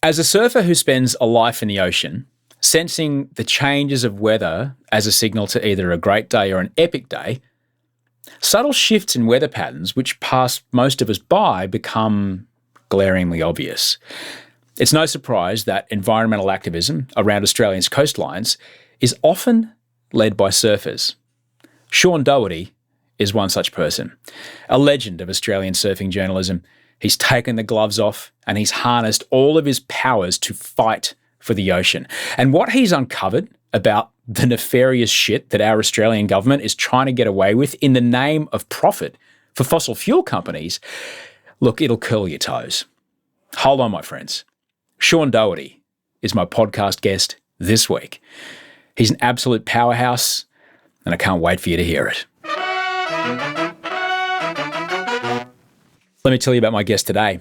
As a surfer who spends a life in the ocean, sensing the changes of weather as a signal to either a great day or an epic day, subtle shifts in weather patterns which pass most of us by become glaringly obvious. It's no surprise that environmental activism around Australia's coastlines is often led by surfers. Sean Doherty is one such person, a legend of Australian surfing journalism. He's taken the gloves off and he's harnessed all of his powers to fight for the ocean. And what he's uncovered about the nefarious shit that our Australian government is trying to get away with in the name of profit for fossil fuel companies, look, it'll curl your toes. Hold on, my friends. Sean Doherty is my podcast guest this week. He's an absolute powerhouse, and I can't wait for you to hear it. Let me tell you about my guest today.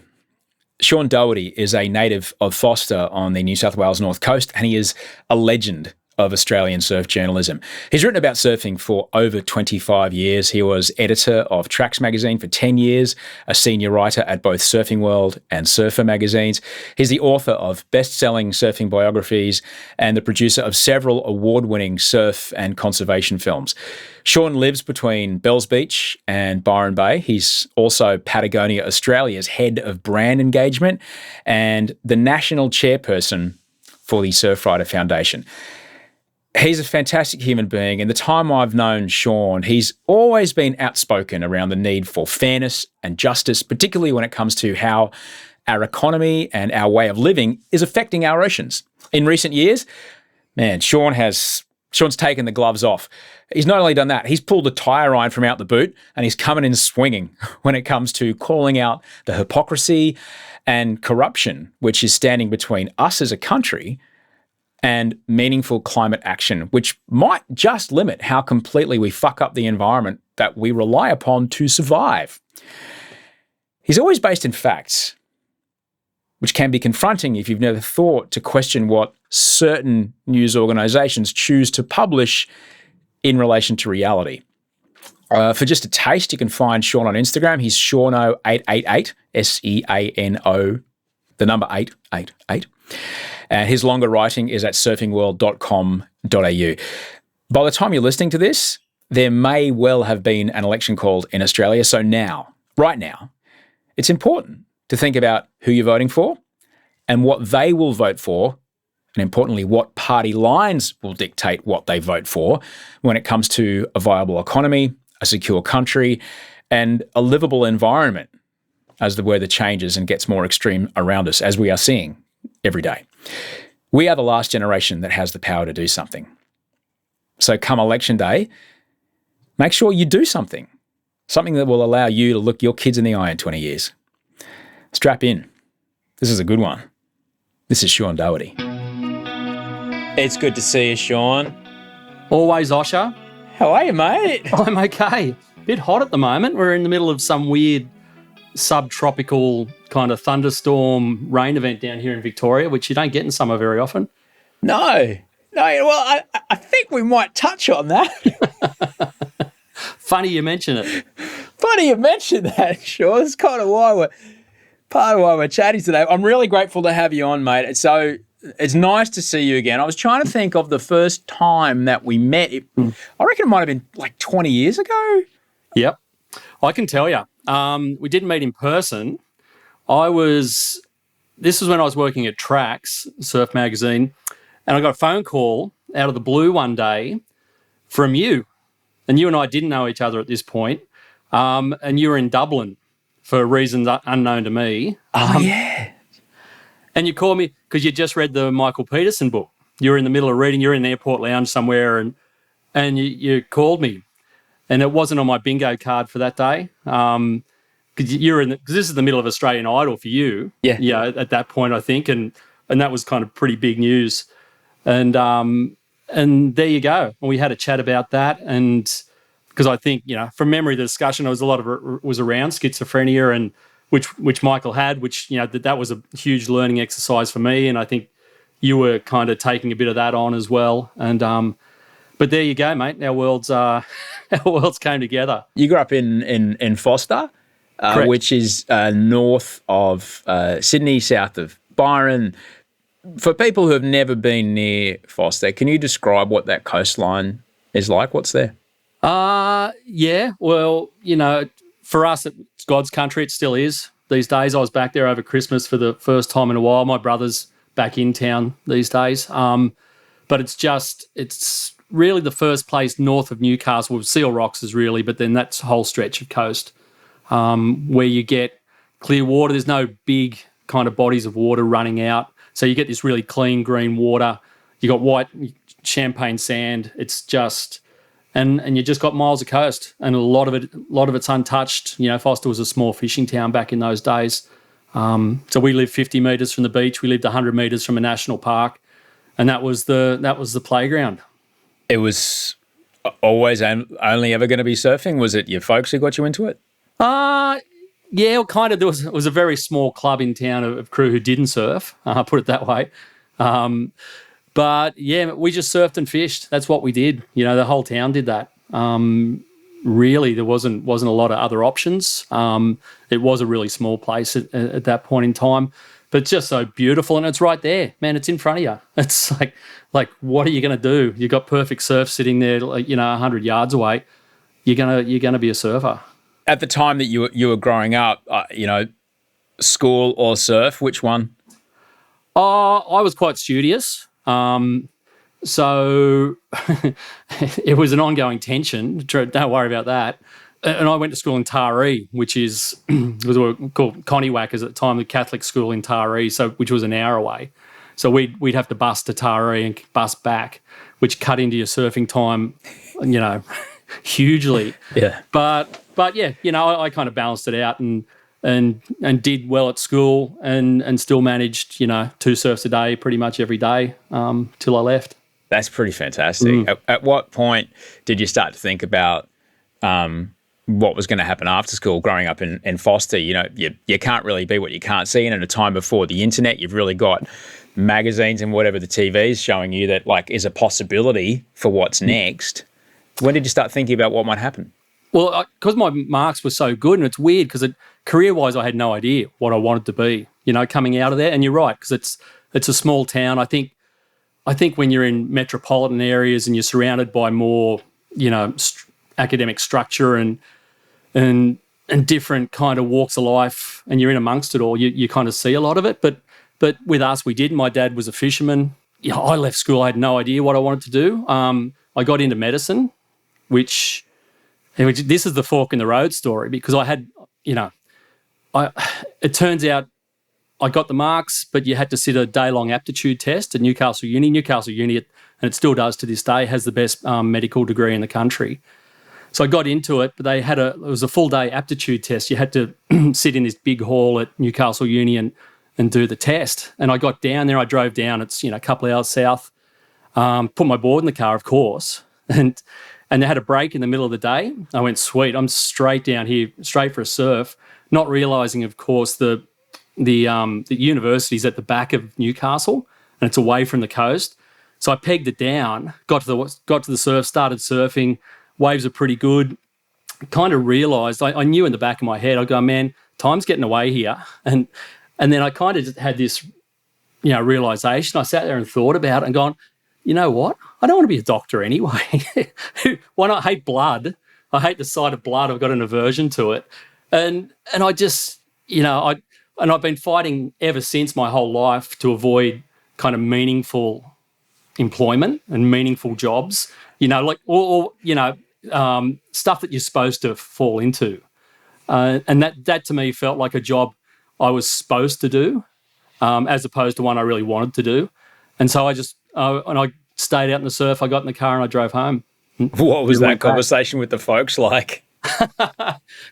Sean Doherty is a native of Forster on the New South Wales North Coast, and he is a legend of Australian surf journalism. He's written about surfing for over 25 years. He was editor of Tracks magazine for 10 years, a senior writer at both Surfing World and Surfer magazines. He's the author of best-selling surfing biographies and the producer of several award-winning surf and conservation films. Sean lives between Bells Beach and Byron Bay. He's also Patagonia Australia's head of brand engagement and the National Chairperson for the Surfrider Foundation. He's a fantastic human being. In the time I've known Sean, he's always been outspoken around the need for fairness and justice, particularly when it comes to how our economy and our way of living is affecting our oceans. In recent years, man, Sean's taken the gloves off. He's not only done that, he's pulled the tyre iron from out the boot and he's coming in swinging when it comes to calling out the hypocrisy and corruption which is standing between us as a country and meaningful climate action, which might just limit how completely we fuck up the environment that we rely upon to survive. He's always based in facts, which can be confronting if you've never thought to question what certain news organisations choose to publish in relation to reality. For just a taste, you can find Sean on Instagram. He's Seano888, SEANO, the number 888. And his longer writing is at surfingworld.com.au. By the time you're listening to this, there may well have been an election called in Australia. So now, right now, it's important to think about who you're voting for and what they will vote for, and importantly, what party lines will dictate what they vote for when it comes to a viable economy, a secure country, and a livable environment as the weather changes and gets more extreme around us, as we are seeing every day. We are the last generation that has the power to do something. So come election day, make sure you do something that will allow you to look your kids in the eye in 20 years. Strap in. This is a good one. This is Sean Doherty. It's good to see you, Sean. Always, Osher. How are you, mate? I'm okay. Bit hot at the moment. We're in the middle of some weird subtropical kind of thunderstorm rain event down here in Victoria, which you don't get in summer very often. No. Well, I think we might touch on that. Funny you mention it. Funny you mention that, Sean. It's kind of part of why we're chatting today. I'm really grateful to have you on, mate. So it's nice to see you again. I was trying to think of the first time that we met. I reckon it might have been like 20 years ago. Yep. I can tell you. We didn't meet in person. This was when I was working at Tracks, Surf magazine, and I got a phone call out of the blue one day from you. And you and I didn't know each other at this point. And you were in Dublin for reasons unknown to me. Yeah. And you called me because you just read the Michael Peterson book. You were in the middle of reading. You're in an airport lounge somewhere, and you called me. And it wasn't on my bingo card for that day. Because this is the middle of Australian Idol for you. Yeah. At that point, I think, and that was kind of pretty big news. And there you go. And we had a chat about that, and because I think, from memory, the discussion was was around schizophrenia, and which Michael had, which that was a huge learning exercise for me, and I think you were kind of taking a bit of that on as well, and but there you go, mate. Our worlds came together. You grew up in Forster, which is north of Sydney, south of Byron, for people who have never been near Forster, can you describe what that coastline is like? What's there? Yeah. Well, for us, it's God's country. It still is these days. I was back there over Christmas for the first time in a while. My brother's back in town these days. But it's really the first place north of Newcastle with Seal Rocks is really, but then that's a whole stretch of coast where you get clear water. There's no big kind of bodies of water running out. So you get this really clean green water. You got white champagne sand. It's just, and you just got miles of coast, and a lot of it's untouched. Forster was a small fishing town back in those days. So we lived 50 metres from the beach. We lived 100 metres from a national park, and that was the playground. It was always only ever going to be surfing? Was it your folks who got you into it? Yeah, kind of. It was a very small club in town of crew who didn't surf, put it that way. But yeah, we just surfed and fished. That's what we did. The whole town did that. Really, there wasn't a lot of other options. It was a really small place at that point in time, but it's just so beautiful, and it's right there, man. It's in front of you. It's like what are you going to do? You've got perfect surf sitting there, 100 yards away. You're gonna be a surfer. At the time that you were growing up, school or surf, which one? I was quite studious. So it was an ongoing tension. Don't worry about that. And I went to school in Taree, which was called Connie Whackers at the time, the Catholic school in Taree, which was an hour away. So we'd have to bus to Taree and bus back, which cut into your surfing time, hugely. Yeah. But yeah, I kind of balanced it out and did well at school and still managed, 2 surfs a day pretty much every day till I left. That's pretty fantastic. At what point did you start to think about what was going to happen after school growing up in Forster? You can't really be what you can't see. And at a time before the internet, you've really got magazines and whatever the TV's showing you that is a possibility for what's next. When did you start thinking about what might happen? Well, because my marks were so good, and it's weird because career-wise I had no idea what I wanted to be, coming out of there. And you're right, because it's a small town. I think when you're in metropolitan areas and you're surrounded by more, academic structure and different kind of walks of life, and you're in amongst it all, you kind of see a lot of it. But with us, we did. My dad was a fisherman. I left school. I had no idea what I wanted to do. I got into medicine, which this is the fork in the road story, because I had, it turns out I got the marks, but you had to sit a day-long aptitude test at Newcastle Uni. Newcastle Uni, and it still does to this day, has the best medical degree in the country. So I got into it, but it was a full-day aptitude test. You had to sit in this big hall at Newcastle Uni and do the test. And I got down there. I drove down. It's, a couple of hours south. Put my board in the car, of course, and they had a break in the middle of the day. I went, sweet, I'm straight down here, straight for a surf, not realising, of course, the university's at the back of Newcastle and it's away from the coast. So I pegged it down, got to the surf, started surfing. Waves are pretty good. Kind of realised, I knew in the back of my head, I go, man, time's getting away here. And then I kind of just had this, realisation. I sat there and thought about it and gone, you know what? I don't want to be a doctor anyway. Why not? I hate blood. I hate the sight of blood. I've got an aversion to it. And I just, I've been fighting ever since my whole life to avoid kind of meaningful employment and meaningful jobs, stuff that you're supposed to fall into. And that to me felt like a job I was supposed to do, as opposed to one I really wanted to do. And so I stayed out in the surf. I got in the car and I drove home. What was that conversation with the folks like?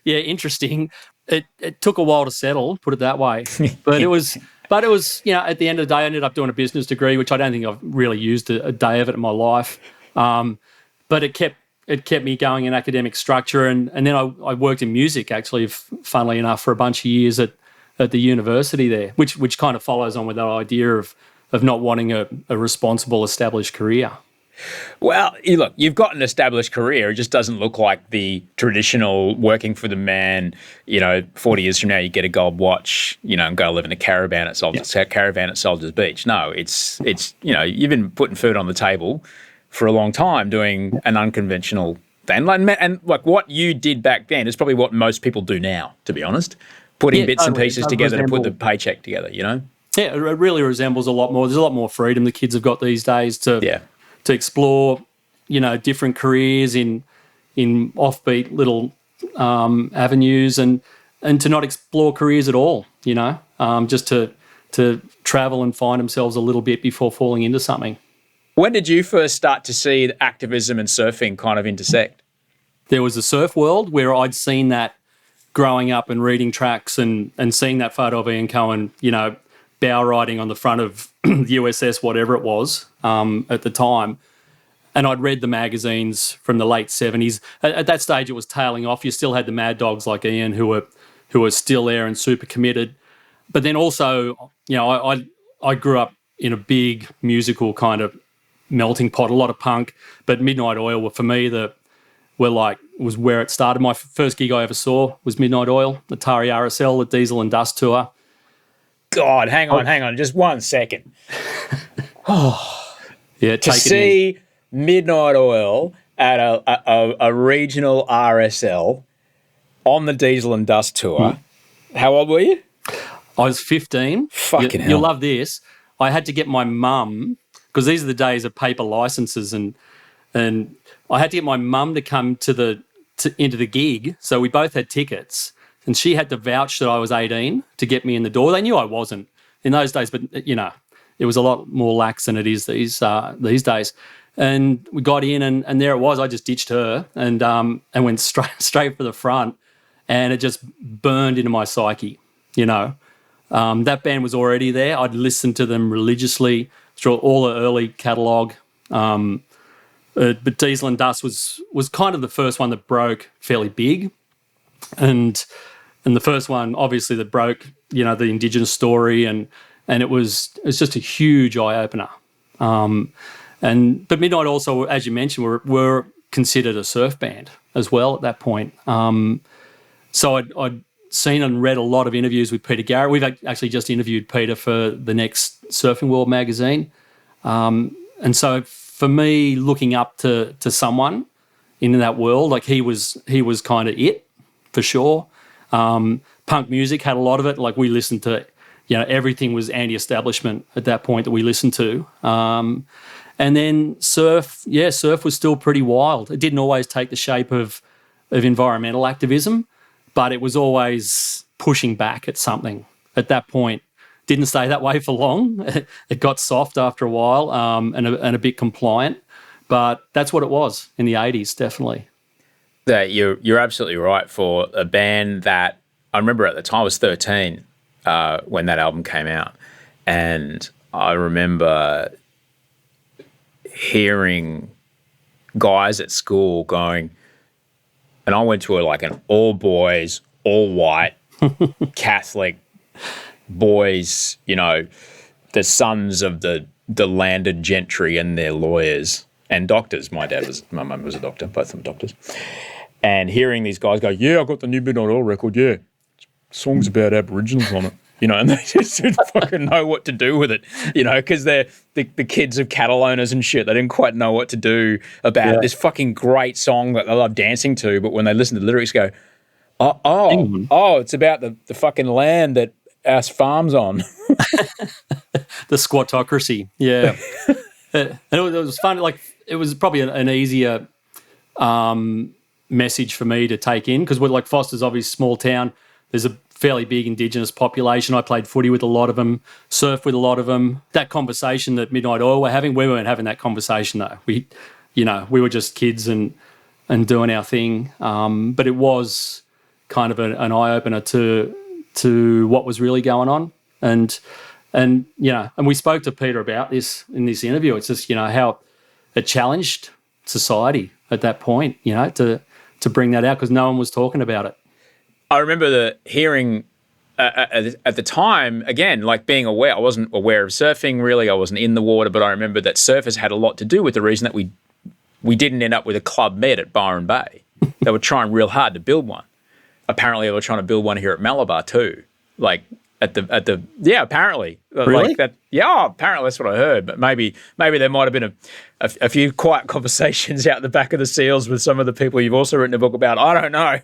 Yeah, interesting. It took a while to settle, put it that way. But it was, at the end of the day, I ended up doing a business degree, which I don't think I've really used a day of it in my life. But it kept me going in academic structure. And then I worked in music, actually, funnily enough, for a bunch of years at the university there, which kind of follows on with that idea of not wanting a responsible, established career. Well, look, you've got an established career. It just doesn't look like the traditional working for the man. 40 years from now, you get a gold watch, and go live in a caravan at Soldiers Beach. No, it's you've been putting food on the table for a long time, doing an unconventional thing. And like what you did back then is probably what most people do now, to be honest, putting bits and pieces together to put the paycheck together. Yeah, it really resembles a lot more. There's a lot more freedom the kids have got these days to explore, different careers in offbeat little avenues and to not explore careers at all, just to travel and find themselves a little bit before falling into something. When did you first start to see the activism and surfing kind of intersect? There was a surf world where I'd seen that growing up and reading tracks and seeing that photo of Ian Cohen, bow riding on the front of the USS, whatever it was at the time. And I'd read the magazines from the late 70s. At that stage, it was tailing off. You still had the mad dogs like Ian who were still there and super committed. But then also, I grew up in a big musical kind of melting pot, a lot of punk. But Midnight Oil for me was where it started. My first gig I ever saw was Midnight Oil, the Atari RSL, the Diesel and Dust tour. God, hang on, just 1 second. Yeah, to see Midnight Oil at a regional RSL on the Diesel and Dust tour. How old were you? I was 15. Fucking hell. You'll love this. I had to get my mum, because these are the days of paper licenses, and I had to get my mum to come into the gig. So we both had tickets, and she had to vouch that I was 18 to get me in the door. They knew I wasn't in those days, but it was a lot more lax than it is these days. And we got in, and there it was. I just ditched her and went straight for the front, and it just burned into my psyche. That band was already there. I'd listened to them religiously through all the early catalogue. But Diesel and Dust was kind of the first one that broke fairly big, and the first one obviously that broke the Indigenous story, and it was just a huge eye opener. But Midnight also, as you mentioned, were considered a surf band as well at that point. So I'd seen and read a lot of interviews with Peter Garrett. We've actually just interviewed Peter for the next Surfing World magazine. And so for me, looking up to someone in that world, like he was kind of it for sure. Punk music had a lot of it. Like we listened to, everything was anti-establishment at that point that we listened to. And then surf was still pretty wild. It didn't always take the shape of environmental activism, but it was always pushing back at something at that point. Didn't stay that way for long. It got soft after a while and a bit compliant, but that's what it was in the 80s, definitely. That you're absolutely right. For a band that I remember at the time, I was 13 when that album came out, and I remember hearing guys at school going, and I went to an all boys, all white Catholic boys, the sons of the landed gentry and their lawyers and doctors. My mum was a doctor, both of them doctors. And hearing these guys go, yeah, I got the new Midnight Oil record, yeah. Songs about Aboriginals on it. And they just didn't fucking know what to do with it, because they're the kids of cattle owners and shit. They didn't quite know what to do about this fucking great song that they love dancing to. But when they listen to the lyrics, go, oh, it's about the fucking land that our farm's on. The squattocracy, yeah. And it was fun. Like it was probably an easier message for me to take in because we're like Forster's obviously a small town. There's a fairly big Indigenous population. I played footy with a lot of them, surfed with a lot of them. That conversation that Midnight Oil were having, we weren't having that conversation though. We were just kids and doing our thing. But it was kind of an eye opener to what was really going on. And we spoke to Peter about this in this interview. It's just, how it challenged society at that point, to bring that out because no one was talking about it. I remember hearing at the time, again, like being aware, I wasn't aware of surfing really. I wasn't in the water, but I remember that surfers had a lot to do with the reason that we didn't end up with a Club Med at Byron Bay. They were trying real hard to build one. Apparently, they were trying to build one here at Malabar too. Like apparently, Really? like that. Yeah, apparently that's what I heard. But maybe there might have been a few quiet conversations out the back of the seals with some of the people you've also written a book about. I don't know.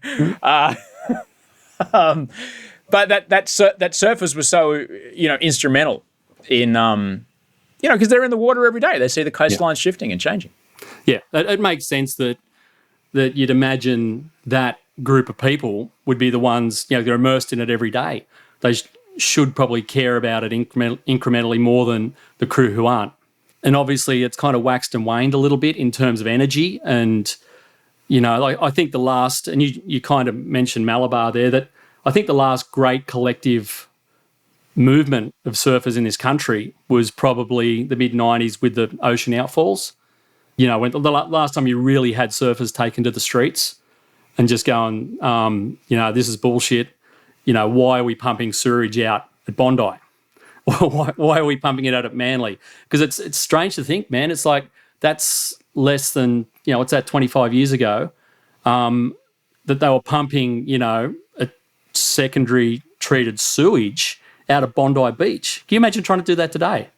But that surfers were so instrumental in because they're in the water every day. They see the coastline shifting and changing. Yeah, it makes sense that you'd imagine that group of people would be the ones, they're immersed in it every day. They should probably care about it incrementally more than the crew who aren't. And obviously it's kind of waxed and waned a little bit in terms of energy. And, I think the last, and you kind of mentioned Malabar there, that I think the last great collective movement of surfers in this country was probably the mid-90s with the ocean outfalls. When the last time you really had surfers taken to the streets and just going, this is bullshit. Why are we pumping sewage out at Bondi? Why are we pumping it out at Manly? Because it's strange to think, man. It's like that's less than, what's that, 25 years ago, that they were pumping, a secondary treated sewage out of Bondi Beach. Can you imagine trying to do that today?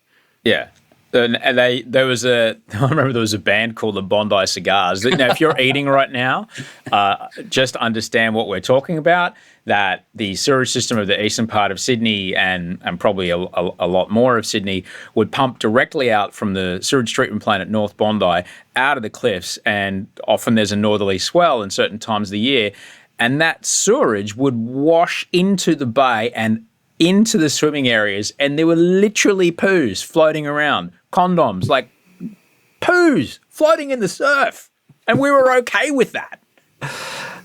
Yeah. And I remember there was a band called the Bondi Cigars. Now, if you're eating right now, just understand what we're talking about, that the sewage system of the eastern part of Sydney and probably a lot more of Sydney would pump directly out from the sewage treatment plant at North Bondi out of the cliffs, and often there's a northerly swell in certain times of the year, and that sewage would wash into the bay and into the swimming areas, and there were literally poos floating around, condoms, like poos floating in the surf, and we were okay with that.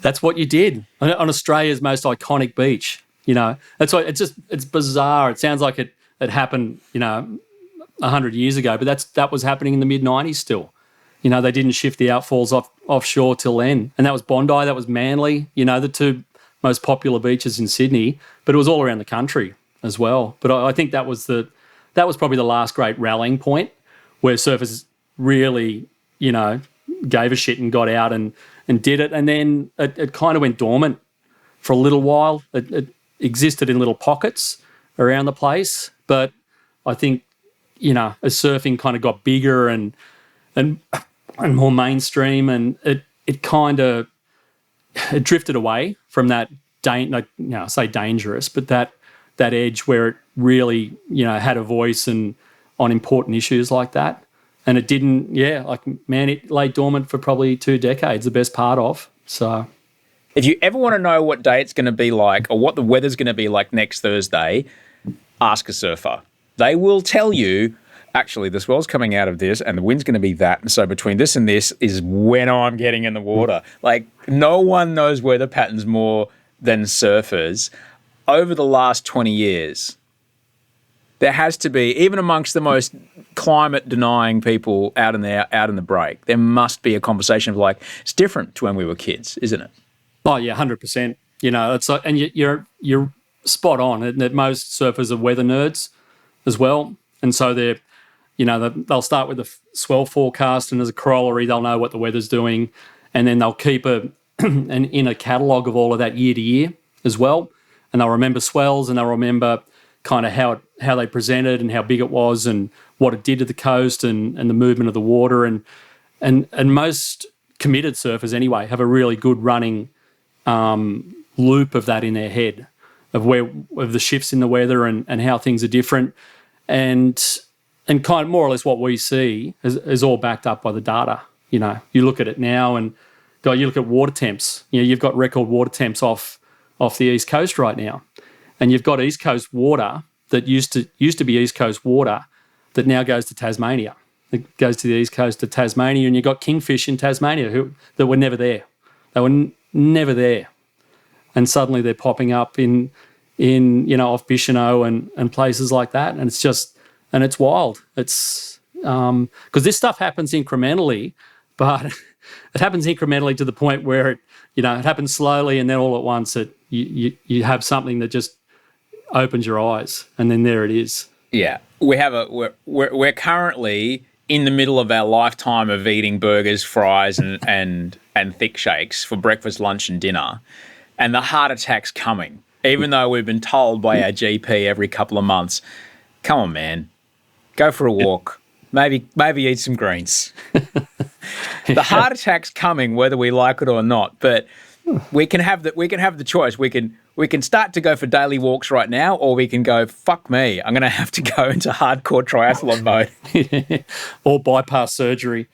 That's what you did on Australia's most iconic beach. That's why it's bizarre. It sounds like it happened 100 years ago, but that was happening in the mid-90s still. They didn't shift the outfalls offshore till then, and that was Bondi, that was Manly. The two most popular beaches in Sydney, but it was all around the country as well. But I think that was probably the last great rallying point where surfers really, gave a shit and got out and did it. And then it kind of went dormant for a little while. It existed in little pockets around the place. But I think, as surfing kind of got bigger and more mainstream, and it kind of it drifted away from that, I say dangerous, but that edge where it really, had a voice and on important issues like that. And it didn't, it lay dormant for probably 2 decades, the best part of. So if you ever want to know what day it's going to be like or what the weather's going to be like next Thursday, ask a surfer. They will tell you, actually, the swell's coming out of this and the wind's going to be that. And so between this and this is when I'm getting in the water. Like, no one knows weather patterns more than surfers. Over the last 20 years, there has to be, even amongst the most climate-denying people out in the break, there must be a conversation of like, it's different to when we were kids, isn't it? Oh yeah, 100%. It's like, and you're spot on. And that most surfers are weather nerds as well, and so they'll start with the swell forecast, and as a corollary, they'll know what the weather's doing, and then they'll keep an inner catalogue of all of that year to year as well, and they'll remember swells, and they'll remember kind of how they presented and how big it was and what it did to the coast and the movement of the water, and most committed surfers anyway have a really good running loop of that in their head of the shifts in the weather and how things are different, and kind of more or less what we see is all backed up by the data. You look at it now and you look at water temps. You've got record water temps off the East Coast right now, and you've got East Coast water that used to be East Coast water that now goes to Tasmania. It goes to the East Coast of Tasmania, and you've got kingfish in Tasmania that were never there. They were never there, and suddenly they're popping up in off Bicheno and places like that, and it's just. And it's wild. It's because this stuff happens incrementally, but it happens incrementally to the point where it happens slowly, and then all at once you have something that just opens your eyes, and then there it is. Yeah, we're currently in the middle of our lifetime of eating burgers, fries, and thick shakes for breakfast, lunch, and dinner, and the heart attack's coming. Even though we've been told by our GP every couple of months, come on, man, go for a walk, maybe eat some greens. The heart attack's coming, whether we like it or not. But we can have the choice. We can start to go for daily walks right now, or we can go, fuck me, I'm going to have to go into hardcore triathlon mode. Or bypass surgery.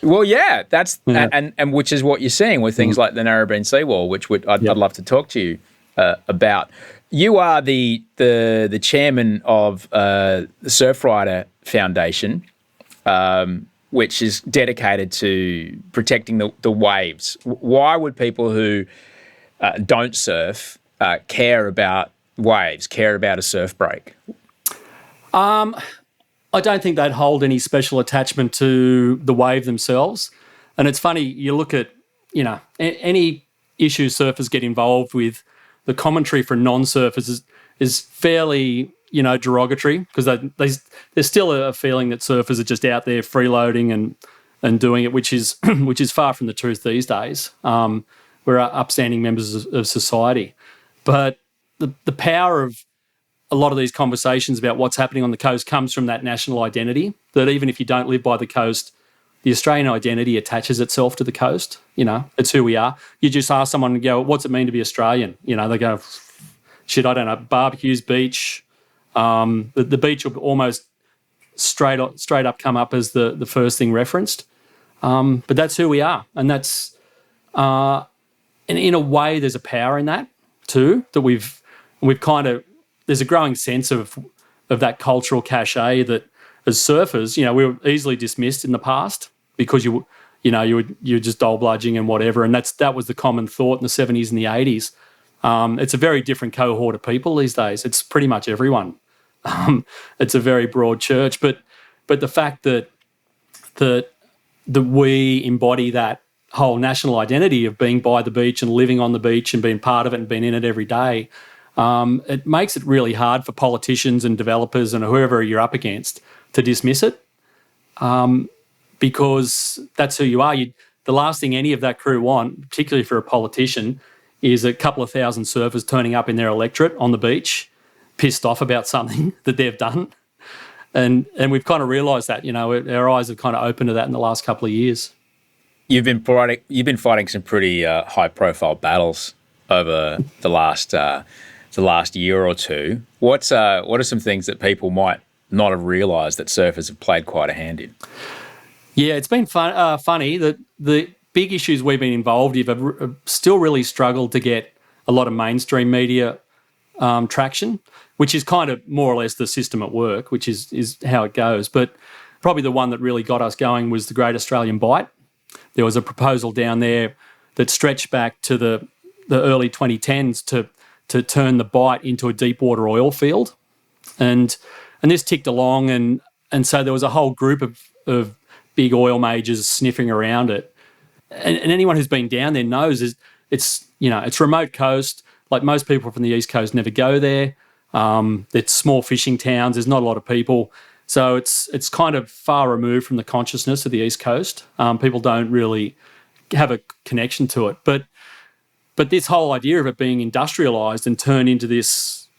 Well, yeah, and which is what you're seeing with things like the Narrabeen seawall, which I'd love to talk to you about. You are the chairman of the Surfrider Foundation, which is dedicated to protecting the waves. Why would people who don't surf care about waves, care about a surf break? I don't think they'd hold any special attachment to the wave themselves. And it's funny, you look at, any issue surfers get involved with, the commentary for non-surfers is fairly, derogatory, because there's still a feeling that surfers are just out there freeloading and doing it, which is far from the truth these days. We're upstanding members of society. But the power of a lot of these conversations about what's happening on the coast comes from that national identity, that even if you don't live by the coast, the Australian identity attaches itself to the coast. It's who we are. You just ask someone and go, what's it mean to be Australian? They go, shit, I don't know, barbecues, beach. The beach will almost straight up come up as the first thing referenced. But that's who we are. And that's, in a way, there's a power in that too, that we've kind of, there's a growing sense of that cultural cachet that as surfers, we were easily dismissed in the past because you're just dole bludging and whatever, and that was the common thought in the 70s and the 80s. It's a very different cohort of people these days. It's pretty much everyone. It's a very broad church, but the fact that we embody that whole national identity of being by the beach and living on the beach and being part of it and being in it every day, it makes it really hard for politicians and developers and whoever you're up against to dismiss it, because that's who you are. The last thing any of that crew want, particularly for a politician, is a couple of thousand surfers turning up in their electorate on the beach, pissed off about something that they've done. And we've kind of realised that, our eyes have kind of opened to that in the last couple of years. You've been fighting some pretty high-profile battles over the last year or two. What are some things that people might not have realised that surfers have played quite a hand in? Yeah, it's been funny that the big issues we've been involved in have still really struggled to get a lot of mainstream media traction, which is kind of more or less the system at work, which is how it goes. But probably the one that really got us going was the Great Australian Bight. There was a proposal down there that stretched back to the early 2010s to turn the Bight into a deep water oil field. And this ticked along, and so there was a whole group of big oil majors sniffing around it. And anyone who's been down there knows it's remote coast. Like, most people from the East Coast never go there. It's small fishing towns. There's not a lot of people. So it's kind of far removed from the consciousness of the East Coast. People don't really have a connection to it. But this whole idea of it being industrialised and turned into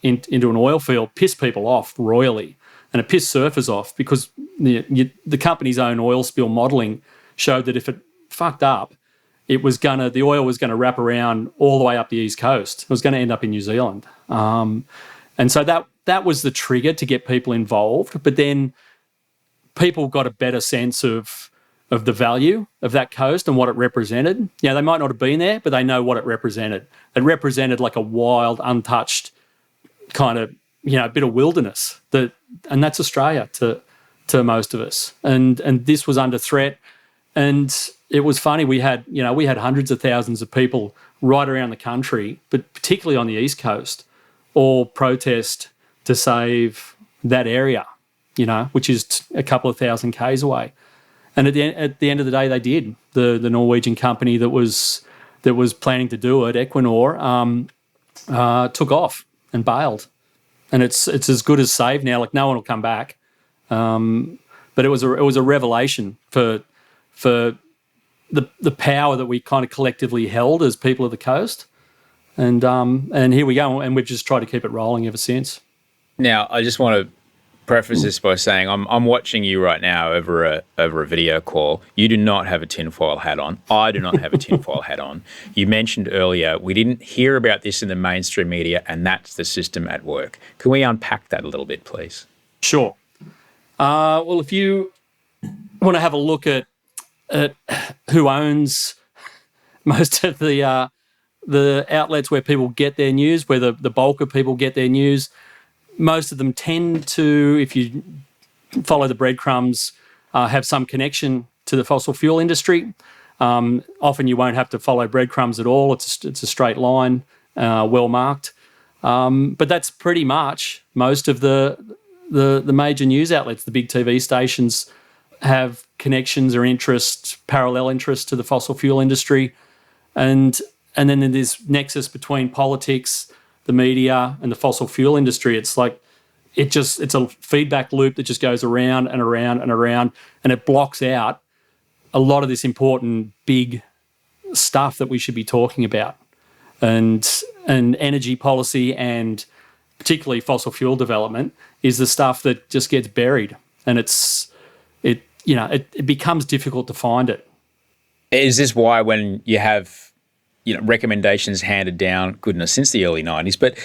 into an oil field pissed people off royally, and it pissed surfers off, because the company's own oil spill modelling showed that if it fucked up, the oil was gonna wrap around all the way up the East Coast. It was going to end up in New Zealand, and so that was the trigger to get people involved. But then people got a better sense of the value of that coast and what it represented. They might not have been there, but they know what it represented. It represented like a wild, untouched kind of, bit of wilderness, and that's Australia to most of us. And this was under threat. And it was funny, we had hundreds of thousands of people right around the country, but particularly on the East Coast, all protest to save that area, which is a couple of thousand k's away. And at the end of the day, they did. The Norwegian company that was planning to do it, Equinor, took off and bailed. and it's as good as saved now. Like no one will come back. But it was a revelation for the power that we kind of collectively held as people of the coast, and here we go, and we've just tried to keep it rolling ever since. Now, I just want to preface this by saying I'm watching you right now over a video call. You do not have a tinfoil hat on. I do not have a tinfoil hat on. You mentioned earlier we didn't hear about this in the mainstream media, and that's the system at work. Can we unpack that a little bit, please? Sure. Well, if you want to have a look at who owns most of the outlets where people get their news, where the bulk of people get their news, most of them tend to, if you follow the breadcrumbs, have some connection to the fossil fuel industry. Often you won't have to follow breadcrumbs at all. It's a straight line, well marked. But that's pretty much most of the major news outlets. The big TV stations have connections or interests, parallel interests to the fossil fuel industry. And then there's this nexus between politics, the media, and the fossil fuel industry. It's like it's a feedback loop that just goes around and around and around, and it blocks out a lot of this important big stuff that we should be talking about. And energy policy, and particularly fossil fuel development, is the stuff that just gets buried, and it becomes difficult to find it. Is this why when you have recommendations handed down, goodness, since the early 90s, but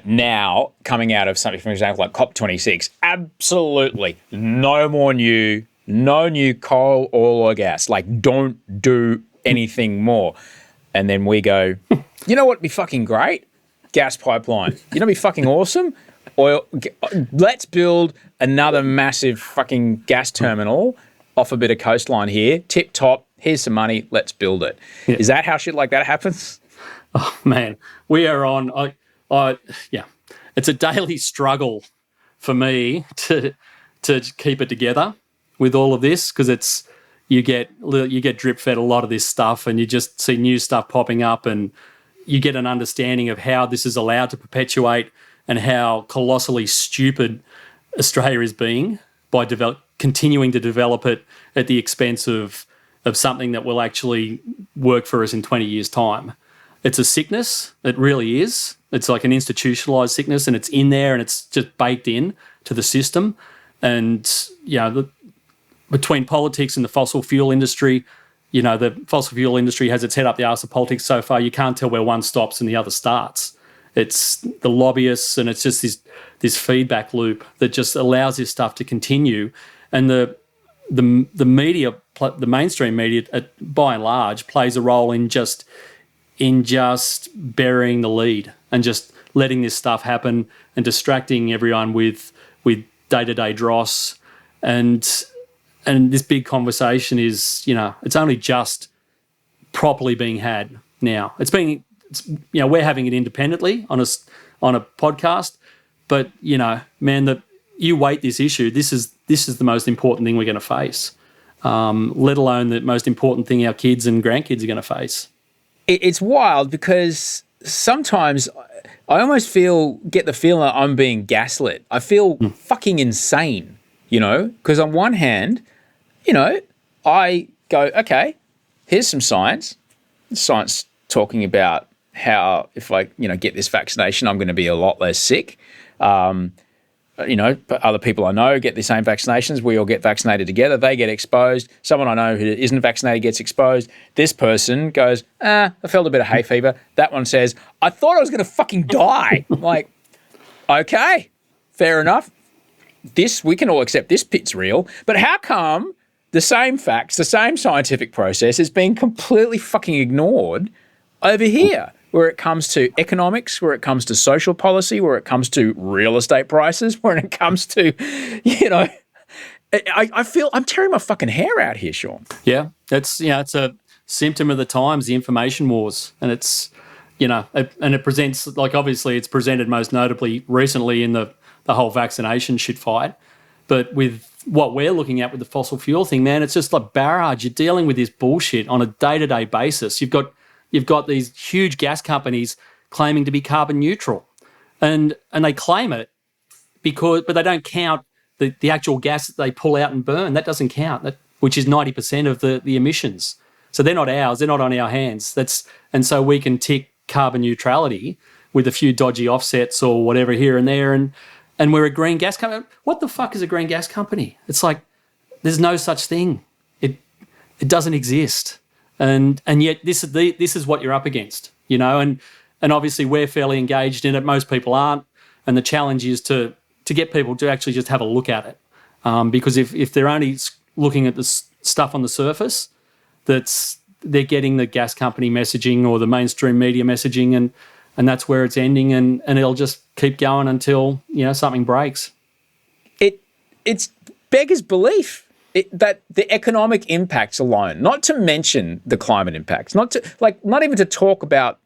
now coming out of something, for example, like COP26, absolutely no new coal, oil or gas, like don't do anything more. And then we go, you know what'd be fucking great? Gas pipeline. You know what'd be fucking awesome? Let's build another massive fucking gas terminal off a bit of coastline here. Tip top. Here's some money. Let's build it. Yeah. Is that how shit like that happens? Oh man, we are on. It's a daily struggle for me to keep it together with all of this, because you get drip fed a lot of this stuff, and you just see new stuff popping up, and you get an understanding of how this is allowed to perpetuate and how colossally stupid Australia is being by continuing to develop it at the expense of something that will actually work for us in 20 years' time. It's a sickness. It really is. It's like an institutionalised sickness, and it's in there, and it's just baked in to the system. And, between politics and the fossil fuel industry, the fossil fuel industry has its head up the arse of politics so far, you can't tell where one stops and the other starts. It's the lobbyists, and it's just this feedback loop that just allows this stuff to continue. And the media, the mainstream media, by and large, plays a role in just burying the lead and just letting this stuff happen and distracting everyone with day-to-day dross. And this big conversation is, it's only just properly being had now. We're having it independently on a podcast, but man, you weight this issue. This is the most important thing we're going to face, let alone the most important thing our kids and grandkids are going to face. It's wild because sometimes I almost get the feeling that I'm being gaslit. I feel fucking insane, because on one hand, I go, okay, here's some science. Science talking about how if I, get this vaccination, I'm going to be a lot less sick. But other people I know get the same vaccinations. We all get vaccinated together. They get exposed. Someone I know who isn't vaccinated gets exposed. This person goes, I felt a bit of hay fever. That one says, I thought I was going to fucking die. I'm like, okay, fair enough. We can all accept this pit's real. But how come the same facts, the same scientific process is being completely fucking ignored over here? Where it comes to economics, where it comes to social policy, where it comes to real estate prices, where it comes to, I feel I'm tearing my fucking hair out here, Sean. Yeah, it's a symptom of the times, the information wars, and it's, and it presents, like, obviously it's presented most notably recently in the whole vaccination shit fight, but with what we're looking at with the fossil fuel thing, man, it's just like barrage. You're dealing with this bullshit on a day-to-day basis. You've got these huge gas companies claiming to be carbon neutral. and they claim it but they don't count the actual gas that they pull out and burn. That doesn't count, which is 90% of the emissions. So they're not ours. They're not on our hands. And so we can tick carbon neutrality with a few dodgy offsets or whatever here and there, and we're a green gas company. What the fuck is a green gas company? It's like there's no such thing. It doesn't exist, and yet this is what you're up against, and obviously we're fairly engaged in it. Most people aren't, and the challenge is to get people to actually just have a look at it, because if they're only looking at the stuff on the surface, they're getting the gas company messaging or the mainstream media messaging, and that's where it's ending, and it'll just keep going until something breaks. It's beggars belief that the economic impacts alone, not to mention the climate impacts, not even to talk about.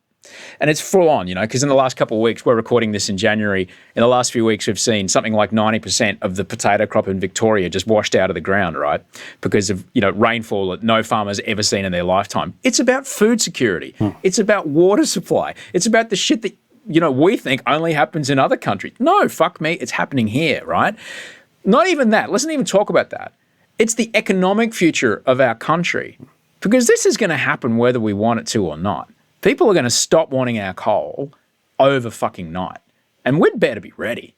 And it's full on, because in the last couple of weeks, we're recording this in January. In the last few weeks, we've seen something like 90% of the potato crop in Victoria just washed out of the ground, right? Because of, rainfall that no farmer's ever seen in their lifetime. It's about food security. It's about water supply. It's about the shit that, we think only happens in other countries. No, fuck me. It's happening here, right? Not even that. Let's not even talk about that. It's the economic future of our country, because this is going to happen whether we want it to or not. People are going to stop wanting our coal over fucking night, and we'd better be ready.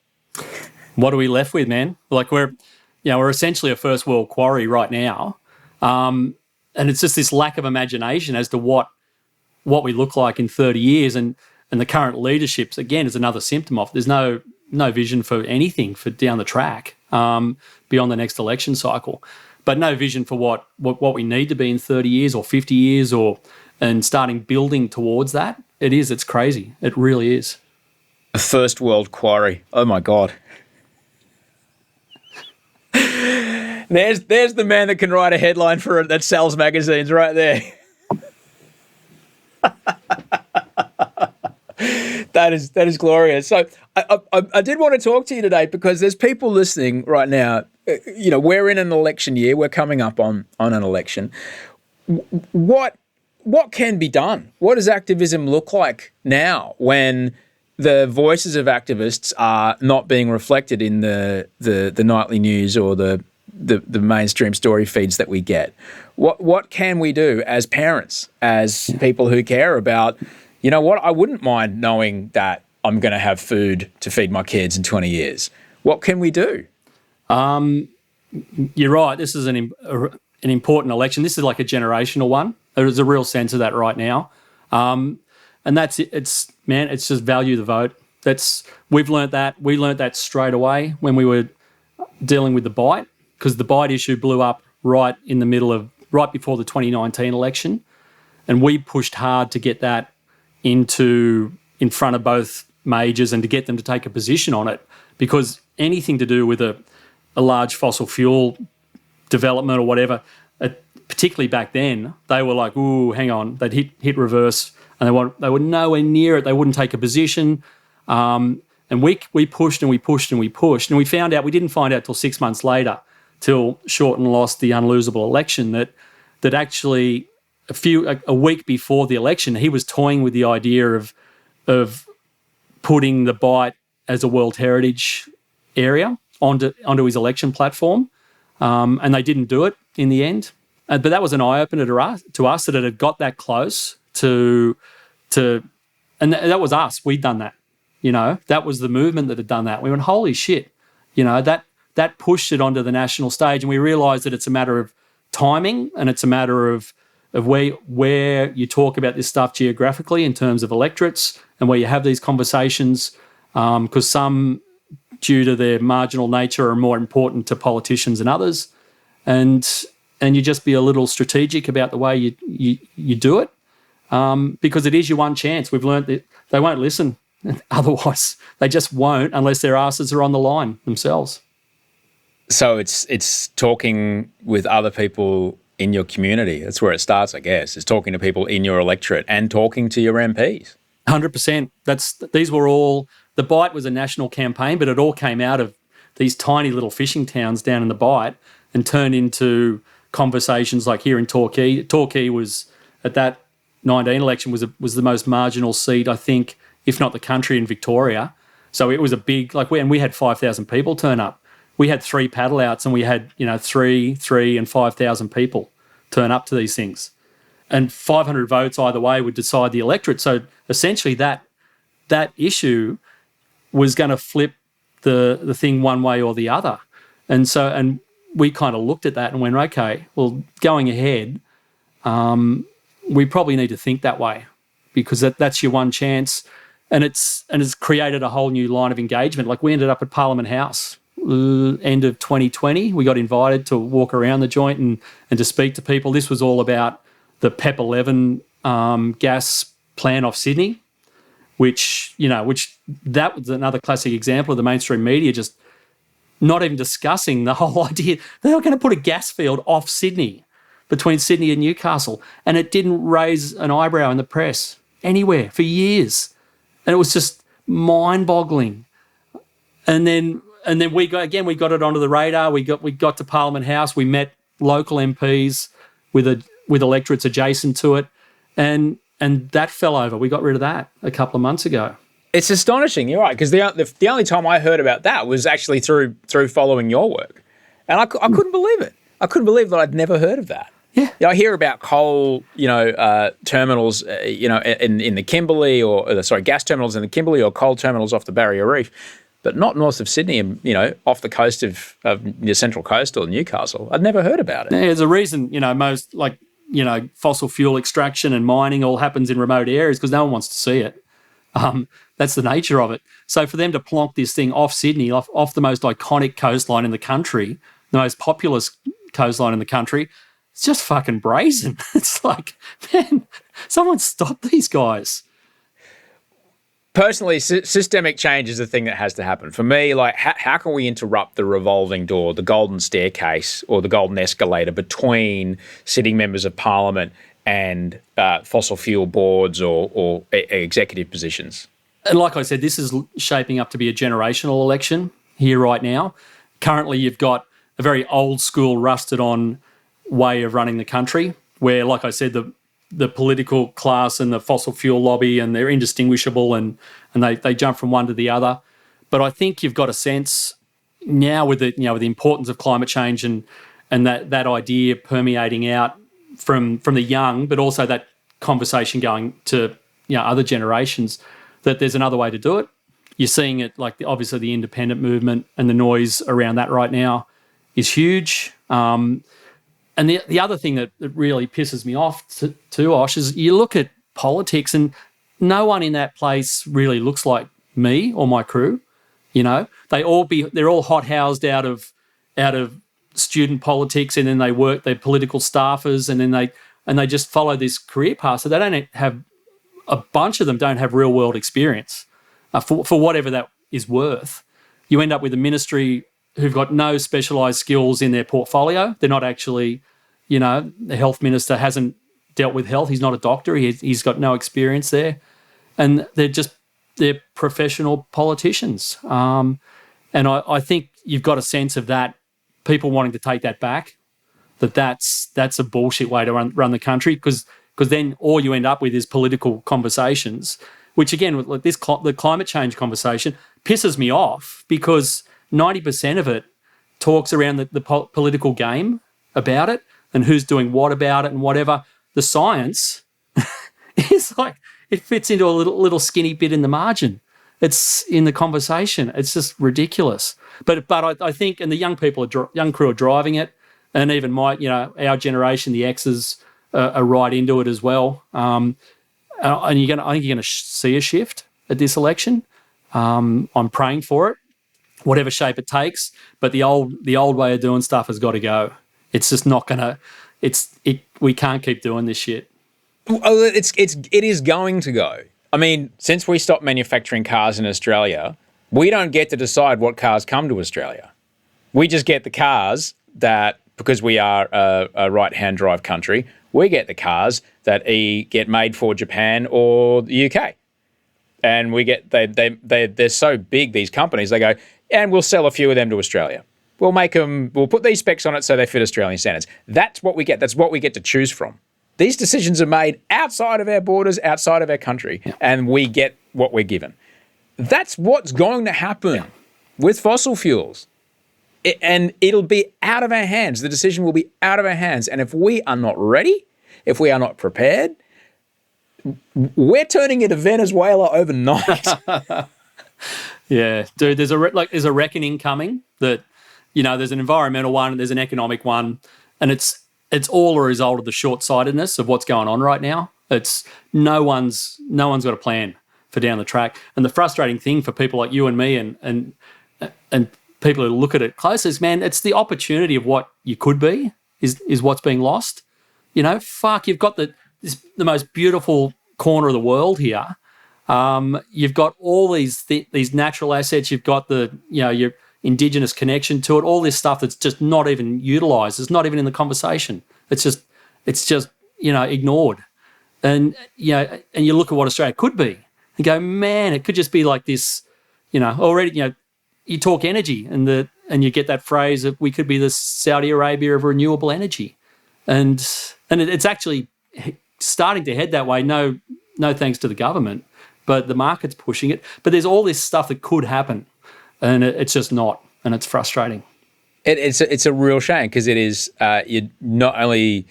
What are we left with, man? Like we're essentially a first world quarry right now, and it's just this lack of imagination as to what we look like in 30 years, and the current leadership's again is another symptom of. There's no vision for anything for down the track beyond the next election cycle, but no vision for what we need to be in 30 years or 50 years and starting building towards that. It's crazy. It really is. A first world quarry. Oh my God. There's the man that can write a headline for it that sells magazines right there. That is glorious. So I did want to talk to you today because there's people listening right now. We're in an election year. We're coming up on an election. What can be done? What does activism look like now when the voices of activists are not being reflected in the nightly news or the mainstream story feeds that we get? What can we do as parents, as people who care about, I wouldn't mind knowing that I'm going to have food to feed my kids in 20 years. What can we do? You're right. This is an important election. This is like a generational one. There's a real sense of that right now. And it's just value the vote. We've learnt that. We learnt that straight away when we were dealing with the bite, because the bite issue blew up right before the 2019 election. And we pushed hard to get that in front of both majors and to get them to take a position on it, because anything to do with a large fossil fuel development or whatever, particularly back then, they were like, ooh, hang on. They'd hit reverse, and they were nowhere near it. They wouldn't take a position. And we pushed and we pushed and we pushed, and we didn't find out till 6 months later, till Shorten lost the unlosable election, that actually a week before the election, he was toying with the idea of putting the Bight as a World Heritage area onto his election platform, and they didn't do it in the end. But that was an eye-opener to us that it had got that close to and that was us. We'd done that. That was the movement that had done that. We went, holy shit, that pushed it onto the national stage, and we realised that it's a matter of timing, and it's a matter of where you talk about this stuff geographically in terms of electorates, and where you have these conversations, because some, due to their marginal nature, are more important to politicians than others, and you just be a little strategic about the way you do it, because it is your one chance. We've learned that they won't listen. Otherwise, they just won't unless their asses are on the line themselves. So it's talking with other people in your community. That's where it starts, I guess. It's talking to people in your electorate and talking to your MPs. 100%. These were all, the Bight was a national campaign, but it all came out of these tiny little fishing towns down in the Bight and turned into conversations like here in Torquay. Torquay was, at that 19 election, was the most marginal seat, I think, if not the country, in Victoria. So it was a big, we had 5,000 people turn up. We had 3 paddle outs and we had, 3 and 5,000 people turn up to these things. And 500 votes either way would decide the electorate. So essentially that issue was going to flip the thing one way or the other. And we kind of looked at that and went, okay, well, going ahead, we probably need to think that way, because that's your one chance. And it's created a whole new line of engagement. Like, we ended up at Parliament House end of 2020. We got invited to walk around the joint and to speak to people. This was all about the PEP 11 gas plant off Sydney, which that was another classic example of the mainstream media just not even discussing the whole idea. They were going to put a gas field off Sydney, between Sydney and Newcastle, and it didn't raise an eyebrow in the press anywhere for years. And it was just mind-boggling. And then we got it onto the radar. We got to Parliament House. We met local MPs with electorates adjacent to it, and that fell over. We got rid of that a couple of months ago. It's astonishing, you're right, because the only time I heard about that was actually through following your work, and I couldn't believe it. I couldn't believe that I'd never heard of that. Yeah, I hear about coal, terminals, in the Kimberley, gas terminals in the Kimberley, or coal terminals off the Barrier Reef, but not north of Sydney and, off the coast of the Central Coast or Newcastle. I'd never heard about it. Yeah, there's a reason, most fossil fuel extraction and mining all happens in remote areas, because no one wants to see it. That's the nature of it. So for them to plonk this thing off Sydney, off the most iconic coastline in the country, the most populous coastline in the country, it's just fucking brazen. It's like, man, someone stop these guys. Personally, systemic change is the thing that has to happen. For me, how can we interrupt the revolving door, the golden staircase or the golden escalator between sitting members of parliament and fossil fuel boards or executive positions? And like I said, this is shaping up to be a generational election here right now. Currently, you've got a very old school, rusted on way of running the country where, like I said, the political class and the fossil fuel lobby, and they're indistinguishable and they jump from one to the other. But I think you've got a sense now with the importance of climate change and that idea permeating out from the young, but also that conversation going to other generations, that there's another way to do it. You're seeing it, obviously the independent movement and the noise around that right now is huge. And the other thing that really pisses me off too, Osh, is you look at politics and no one in that place really looks like me or my crew. They're all hot-housed out of student politics, and then they're political staffers, and then they just follow this career path. So they don't have, a bunch of them don't have real-world experience for whatever that is worth. You end up with a ministry who've got no specialised skills in their portfolio. They're not actually, the health minister hasn't dealt with health. He's not a doctor. He's got no experience there. And they're professional politicians. And I think you've got a sense of that, people wanting to take that back, that's a bullshit way to run the country, because then all you end up with is political conversations, which again, with the climate change conversation pisses me off, because 90% of it talks around the political game about it and who's doing what about it and whatever. The science is it fits into a little skinny bit in the margin. It's in the conversation. It's just ridiculous. But I think, and the young crew are driving it, and even our generation, the X's, are right into it as well. And I think you're going to see a shift at this election. I'm praying for it, whatever shape it takes. But the old way of doing stuff has got to go. It's just not going to. We can't keep doing this shit. Well, it is going to go. I mean, since we stopped manufacturing cars in Australia, we don't get to decide what cars come to Australia. We just get the cars that, because we are a right-hand drive country, we get the cars that get made for Japan or the UK. And we get they're so big, these companies, they go, and we'll sell a few of them to Australia. We'll put these specs on it so they fit Australian standards. That's what we get. That's what we get to choose from. These decisions are made outside of our borders, outside of our country, and we get what we're given. That's what's going to happen with fossil fuels. And it'll be out of our hands. The decision will be out of our hands. And if we are not ready, if we are not prepared, we're turning into Venezuela overnight. Yeah, dude, there's a reckoning coming that, there's an environmental one, there's an economic one, and it's all a result of the short-sightedness of what's going on right now. It's no one's got a plan for down the track. And the frustrating thing for people like you and me and people who look at it close is, man, it's the opportunity of what you could be is what's being lost. You've got the most beautiful corner of the world here. You've got all these natural assets. You've got your indigenous connection to it. All this stuff that's just not even utilised. It's not even in the conversation. It's just ignored. And and you look at what Australia could be and go, man, it could just be like this. Already you talk energy and you get that phrase that we could be the Saudi Arabia of renewable energy, and it's actually starting to head that way. No thanks to the government. But the market's pushing it. But there's all this stuff that could happen, and it's just not, and it's frustrating. It's a real shame because it is. You not only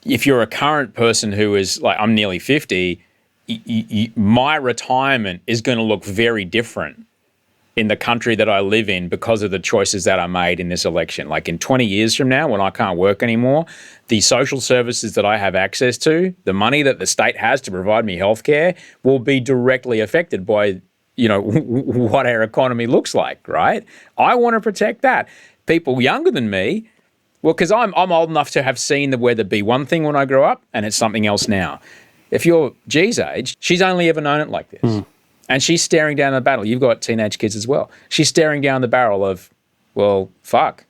if you're a current person who is like I'm nearly 50, my retirement is going to look very different in the country that I live in because of the choices that are made in this election. Like in 20 years from now, when I can't work anymore, the social services that I have access to, the money that the state has to provide me healthcare will be directly affected by, what our economy looks like, right? I want to protect that. People younger than me, well, because I'm old enough to have seen the weather be one thing when I grew up and it's something else now. If you're G's age, she's only ever known it like this. Mm. And she's staring down the barrel. You've got teenage kids as well. She's staring down the barrel of, well, fuck,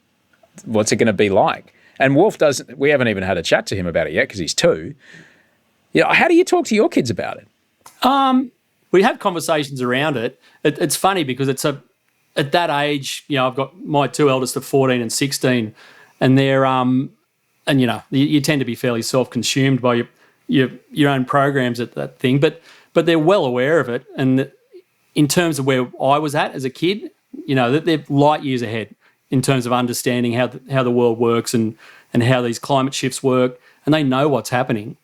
what's it going to be like? And Wolf we haven't even had a chat to him about it yet because he's 2. How do you talk to your kids about it? We have conversations around it. It's funny because it's at that age, I've got my 2 eldest are 14 and 16, and they're, you tend to be fairly self-consumed by your own programs at that thing, but they're well aware of it. And in terms of where I was at as a kid, they're light years ahead in terms of understanding how the world works and how these climate shifts work, and they know what's happening.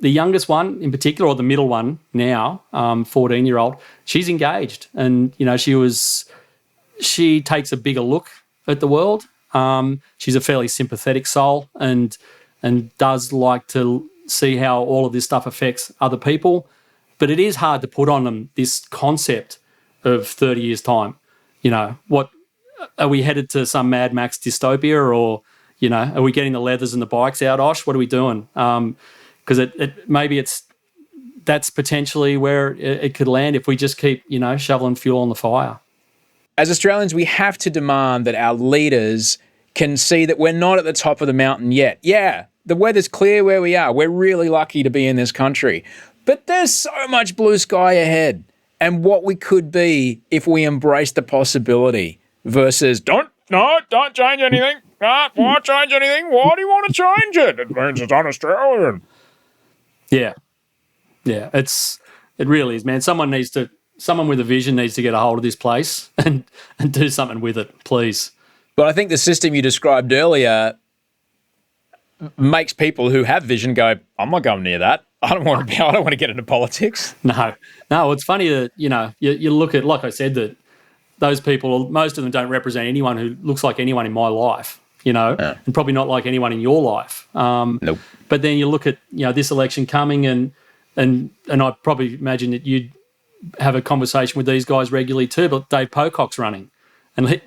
The youngest one in particular, or the middle one now, 14-year-old, she's engaged, and she takes a bigger look at the world. She's a fairly sympathetic soul and does like to see how all of this stuff affects other people. But it is hard to put on them this concept of 30 years' time. What are we headed to some Mad Max dystopia, or, are we getting the leathers and the bikes out, Osh? What are we doing? Because that's potentially where it could land if we just keep, shoveling fuel on the fire. As Australians, we have to demand that our leaders can see that we're not at the top of the mountain yet. Yeah, the weather's clear where we are. We're really lucky to be in this country. But there's so much blue sky ahead, and what we could be if we embrace the possibility versus don't change anything. Why change anything? Why do you want to change it? It means it's un-Australian. Yeah. It really is, man. Someone with a vision needs to get a hold of this place and do something with it, please. But I think the system you described earlier makes people who have vision go, I'm not going near that. I don't want to get into politics. No. It's funny that, you look at, like I said, that those people, most of them don't represent anyone who looks like anyone in my life, and probably not like anyone in your life. Nope. But then you look at, this election coming and I probably imagine that you'd have a conversation with these guys regularly too, but Dave Pocock's running. And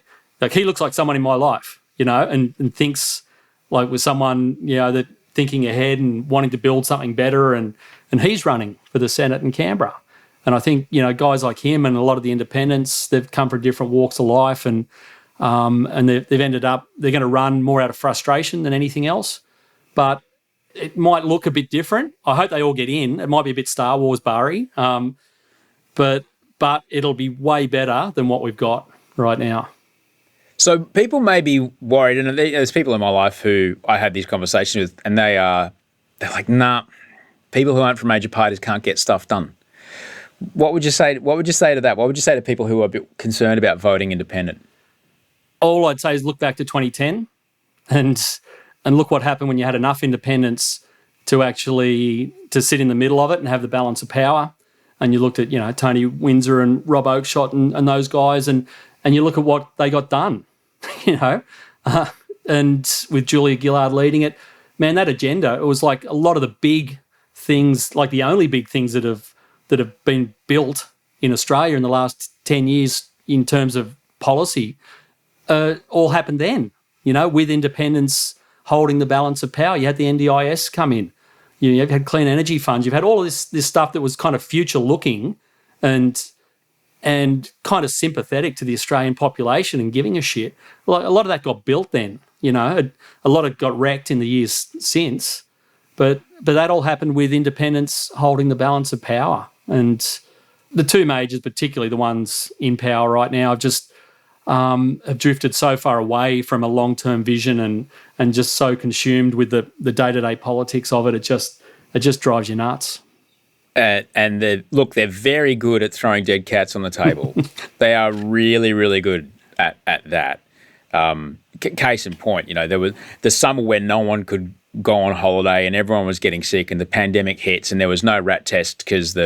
he looks like someone in my life, and thinks like with someone, that thinking ahead and wanting to build something better, and he's running for the Senate in Canberra. And I think, guys like him and a lot of the independents, they've come from different walks of life, and they've ended up, they're going to run more out of frustration than anything else. But it might look a bit different. I hope they all get in. It might be a bit Star Wars Barry, but it'll be way better than what we've got right now. So people may be worried, and there's people in my life who I had these conversations with, and they're like, nah, people who aren't from major parties can't get stuff done. What would you say? What would you say to that? What would you say to people who are a bit concerned about voting independent? All I'd say is look back to 2010 and look what happened when you had enough independents to sit in the middle of it and have the balance of power. And you looked at, Tony Windsor and Rob Oakeshott and those guys, and you look at what they got done, and with Julia Gillard leading it, man, that agenda, it was like a lot of the big things, like the only big things that have been built in Australia in the last 10 years in terms of policy, all happened then, with independents holding the balance of power. You had the NDIS come in. You've had clean energy funds. You've had all of this stuff that was kind of future-looking and kind of sympathetic to the Australian population and giving a shit. Like, a lot of that got built then, A lot of it got wrecked in the years since. But that all happened with independents holding the balance of power. And the two majors, particularly the ones in power right now, have drifted so far away from a long-term vision and just so consumed with the day-to-day politics of it. It just drives you nuts. And they're very good at throwing dead cats on the table. They are really, really good at that. Case in point, there was the summer where no one could go on holiday and everyone was getting sick, and the pandemic hits, and there was no rat test because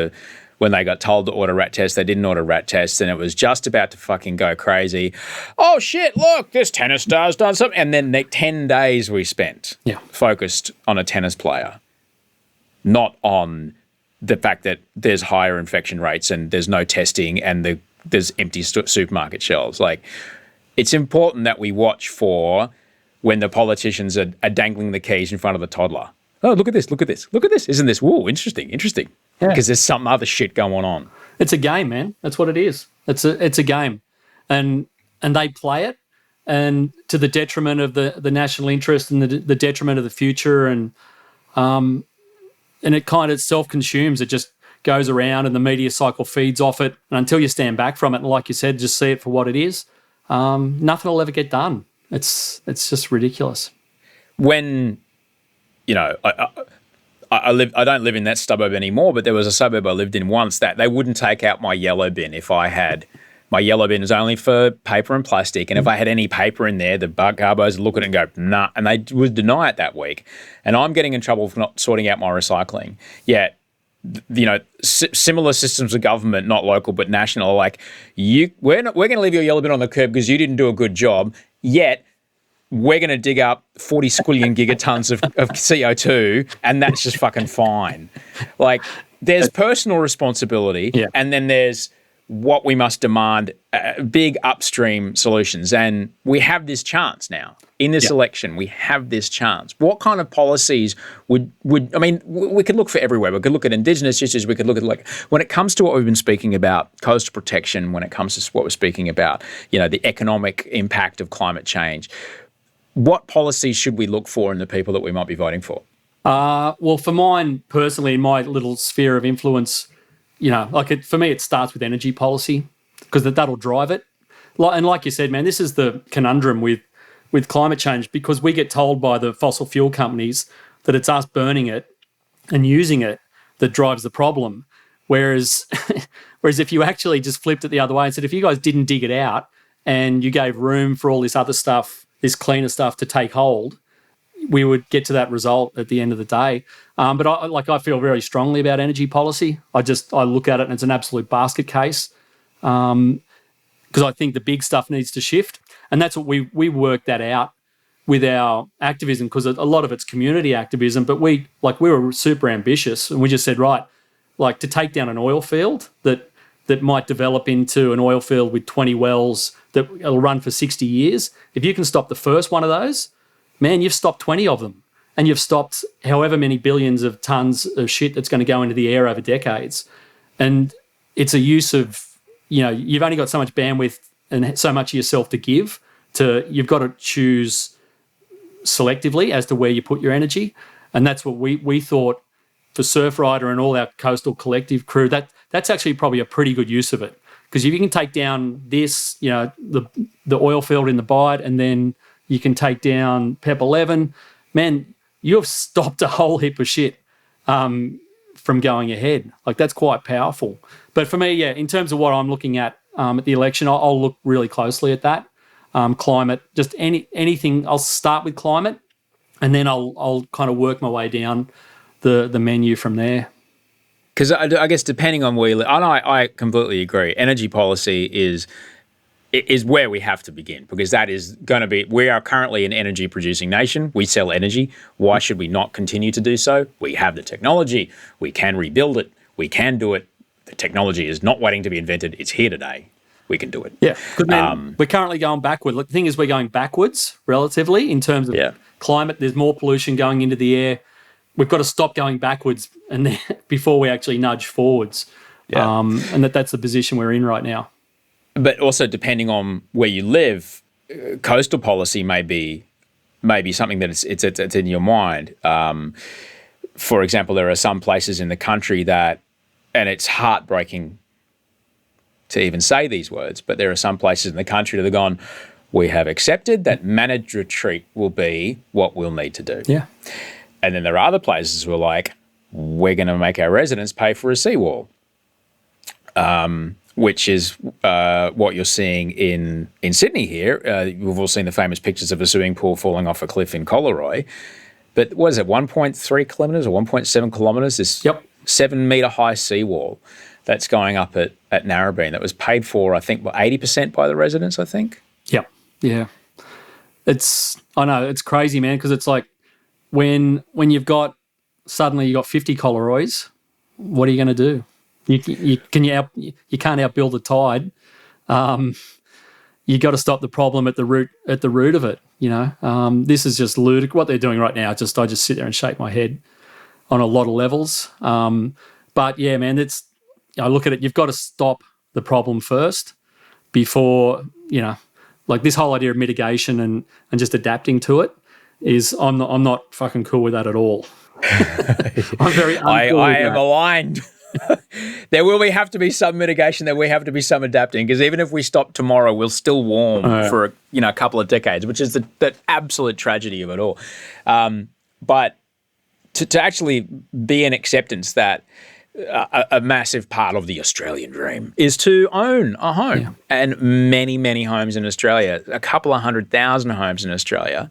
when they got told to order rat tests, they didn't order rat tests, and it was just about to fucking go crazy. Oh shit, look, this tennis star's done something. And then 10 days we spent focused on a tennis player, not on the fact that there's higher infection rates and there's no testing and there's empty supermarket shelves. Like, it's important that we watch for when the politicians are dangling the keys in front of the toddler. Oh, look at this, look at this, look at this. Isn't this, whoa, interesting. Yeah. Because there's some other shit going on. It's a game, man. That's what it is. It's a game. And they play it, and to the detriment of the national interest and the detriment of the future, and it kind of self-consumes. It just goes around and the media cycle feeds off it. And until you stand back from it, and like you said, just see it for what it is, nothing will ever get done. It's just ridiculous. When, I don't live in that suburb anymore, but there was a suburb I lived in once that they wouldn't take out my yellow bin if I had. My yellow bin is only for paper and plastic, and if I had any paper in there, the carbos would look at it and go, nah, and they would deny it that week. And I'm getting in trouble for not sorting out my recycling. Yet, similar systems of government, not local but national, are like, we're going to leave your yellow bin on the curb because you didn't do a good job, yet we're going to dig up 40 squillion gigatons of CO2, and that's just fucking fine. Like, there's personal responsibility, and then there's what we must demand, big upstream solutions. And we have this chance now. In this election, we have this chance. What kind of policies would I mean, we could look for everywhere. We could look at Indigenous issues. We could look at, when it comes to what we've been speaking about, coastal protection, when it comes to what we're speaking about, the economic impact of climate change, what policies should we look for in the people that we might be voting for? Well, for mine personally, in my little sphere of influence, for me, it starts with energy policy because that'll drive it. And like you said, man, this is the conundrum with climate change, because we get told by the fossil fuel companies that it's us burning it and using it that drives the problem. Whereas if you actually just flipped it the other way and said, if you guys didn't dig it out and you gave room for all this other stuff, this cleaner stuff to take hold, we would get to that result at the end of the day. But I feel very strongly about energy policy. I look at it and it's an absolute basket case, because I think the big stuff needs to shift. And that's what we work that out with our activism, because a lot of it's community activism, but we were super ambitious, and we just said, right, to take down an oil field that might develop into an oil field with 20 wells that will run for 60 years. If you can stop the first one of those, man, you've stopped 20 of them, and you've stopped however many billions of tons of shit that's going to go into the air over decades. And it's a use of, you've only got so much bandwidth and so much of yourself to give. You've got to choose selectively as to where you put your energy. And that's what we thought for Surfrider and all our coastal collective crew, that's actually probably a pretty good use of it. Because if you can take down this, the oil field in the Bight, and then you can take down PEP 11, man, you have stopped a whole heap of shit from going ahead. Like, that's quite powerful. But for me, yeah, in terms of what I'm looking at the election, I'll look really closely at that. Climate, just anything. I'll start with climate, and then I'll kind of work my way down the menu from there. Because I guess depending on where you live, and I completely agree, energy policy is where we have to begin, because that is going to be, we are currently an energy producing nation. We sell energy. Why should we not continue to do so? We have the technology. We can rebuild it. We can do it. The technology is not waiting to be invented. It's here today. We can do it. Yeah, because we're currently going backward. Look, the thing is, we're going backwards relatively in terms of climate. There's more pollution going into the air. We've got to stop going backwards and then, before we actually nudge forwards. Yeah. And that's the position we're in right now. But also, depending on where you live, coastal policy may be something that it's in your mind. For example, there are some places in the country that, and it's heartbreaking to even say these words, but there are some places in the country that have gone, we have accepted that managed retreat will be what we'll need to do. Yeah. And then there are other places who are like, we're going to make our residents pay for a seawall, which is what you're seeing in Sydney here. We've all seen the famous pictures of a swimming pool falling off a cliff in Collaroy. But what is it, 1.3 kilometres or 1.7 kilometres? This 7-metre high seawall that's going up at Narrabeen that was paid for, I think, 80% by the residents, I think. Yep. Yeah. I know, it's crazy, man, because it's like when you've got, suddenly you've got 50 Collaroys, what are you going to do? You can't outbuild the tide. You got to stop the problem at the root of it. You know, this is just ludicrous. What they're doing right now, I just sit there and shake my head on a lot of levels. But yeah, man, I look at it. You've got to stop the problem first before, you know, like this whole idea of mitigation and just adapting to it is, I'm not fucking cool with that at all. I'm very uncool I am aligned. There will have to be some mitigation. There will have to be some adapting, because even if we stop tomorrow, we'll still warm for a couple of decades, which is the absolute tragedy of it all. But to actually be an acceptance that a massive part of the Australian dream is to own a home, and many, many homes in Australia, a couple of 100,000 homes in Australia,